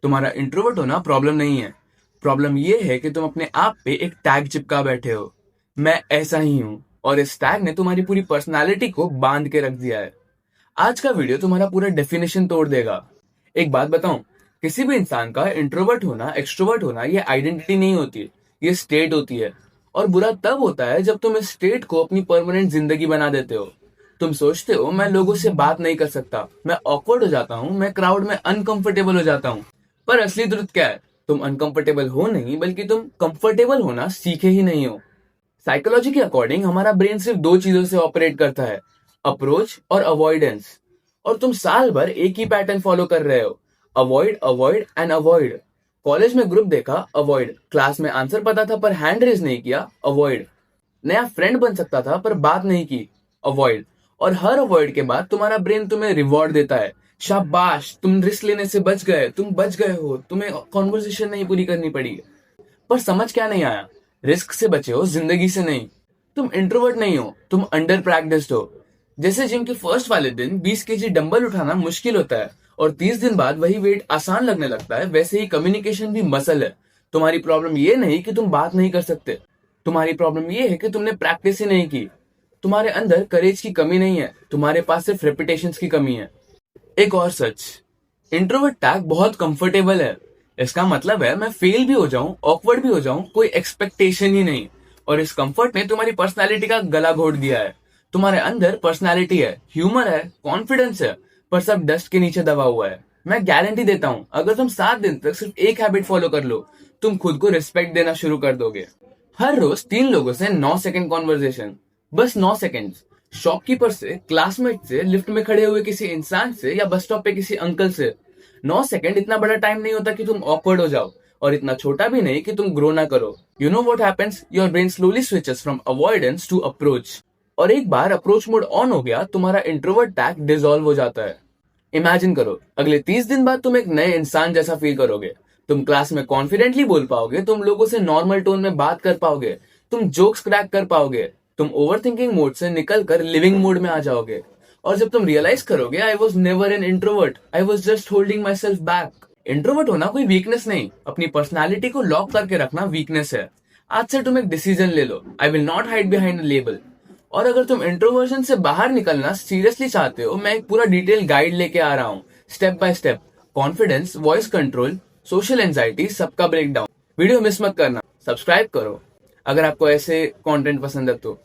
तुम्हारा इंट्रोवर्ट होना प्रॉब्लम नहीं है। प्रॉब्लम ये है कि तुम अपने आप पे एक टैग चिपका बैठे हो, मैं ऐसा ही हूं, और इस टैग ने तुम्हारी पूरी पर्सनालिटी को बांध के रख दिया है। आज का वीडियो तुम्हारा पूरा डेफिनेशन तोड़ देगा। एक बात बताऊं, किसी भी इंसान का इंट्रोवर्ट होना, एक्सट्रोवर्ट होना ये आइडेंटिटी नहीं होती, ये स्टेट होती है। और बुरा तब होता है जब तुम इस स्टेट को अपनी परमानेंट जिंदगी बना देते हो। तुम सोचते हो मैं लोगों से बात नहीं कर सकता, मैं ऑकवर्ड हो जाता हूँ, मैं क्राउड में अनकंफर्टेबल हो जाता हूँ। पर असली ट्रुथ क्या है? तुम अनकंफर्टेबल हो नहीं, बल्कि तुम कंफर्टेबल होना सीखे ही नहीं हो। साइकोलॉजी के अकॉर्डिंग हमारा ब्रेन सिर्फ दो चीजों से ऑपरेट करता है, अप्रोच और अवॉइडेंस। और तुम साल भर एक ही पैटर्न फॉलो कर रहे हो, avoid avoid and avoid. College में ग्रुप देखा, अवॉइड। क्लास में आंसर पता था पर हैंड रेज नहीं किया, अवॉइड। नया फ्रेंड बन सकता था पर बात नहीं की, अवॉइड। और हर अवॉइड के बाद तुम्हारा ब्रेन तुम्हें रिवॉर्ड देता है, शाबाश तुम रिस्क लेने से बच गए, तुम बच गए हो, तुम्हें कॉन्वर्सेशन नहीं पूरी करनी पड़ी। पर समझ क्या नहीं आया? रिस्क से बचे हो, जिंदगी से नहीं। तुम इंट्रोवर्ट नहीं हो, तुम अंडर प्रैक्टिस्ड हो। जैसे जिम के फर्स्ट वाले दिन 20 केजी डंबल उठाना मुश्किल होता है और 30 दिन बाद वही वेट आसान लगने लगता है, वैसे ही कम्युनिकेशन भी मसल है। तुम्हारी प्रॉब्लम ये नहीं कि तुम बात नहीं कर सकते, तुम्हारी प्रॉब्लम ये है कि तुमने प्रैक्टिस ही नहीं की। तुम्हारे अंदर करेज की कमी नहीं है, तुम्हारे पास सिर्फ रेपुटेशन की कमी है। एक और सच, इंट्रोवर्ट टैग बहुत कंफर्टेबल है। इसका मतलब है मैं फेल भी हो जाऊं, ऑकवर्ड भी हो जाऊं, कोई एक्सपेक्टेशन ही नहीं। और इस कंफर्ट ने तुम्हारी पर्सनालिटी का गला घोट दिया है। तुम्हारे अंदर पर्सनालिटी है, ह्यूमर है, कॉन्फिडेंस है, पर सब डस्ट के नीचे दबा हुआ है। मैं गारंटी देता हूं, अगर तुम 7 दिन तक सिर्फ एक हैबिट फॉलो कर लो, तुम खुद को रिस्पेक्ट देना शुरू कर दोगे। हर रोज 3 लोगों से 9 सेकंड कॉन्वर्जेशन, बस 9 सेकंड। शॉपकीपर से, क्लासमेट से, लिफ्ट में खड़े हुए किसी इंसान से, या बस स्टॉप पे किसी अंकल से। 9 सेकंड इतना बड़ा टाइम नहीं होता कि तुम ऑकवर्ड हो जाओ, और इतना छोटा भी नहीं कि तुम ग्रो ना करो। You know what happens? Your brain slowly switches from avoidance to approach. और एक बार अप्रोच मोड ऑन हो गया, तुम्हारा इंट्रोवर्ट टैग डिसॉल्व हो जाता है। इमेजिन करो, अगले 30 दिन बाद तुम एक नए इंसान जैसा फील करोगे। तुम क्लास में कॉन्फिडेंटली बोल पाओगे, तुम लोगों से नॉर्मल टोन में बात कर पाओगे, तुम जोक्स क्रैक कर पाओगे, तुम ओवर थिंकिंग मोड से निकल कर लिविंग मोड में आ जाओगे। और जब तुम रियलाइज करोगे, I was never an introvert, I was just holding my self back. Introvert होना कोई वीकनेस नहीं, अपनी पर्सनैलिटी को लॉक करके रखना वीकनेस है। आज से तुम एक डिसीजन ले लो, I will not hide behind label. और अगर तुम इंट्रोवर्जन से बाहर निकलना सीरियसली चाहते हो, मैं एक पूरा डिटेल गाइड लेके आ रहा हूँ, step by step. Confidence, voice control, social anxiety, सबका ब्रेक डाउन। वीडियो मिस मत करना, सब्सक्राइब करो अगर आपको ऐसे कंटेंट पसंद है तो।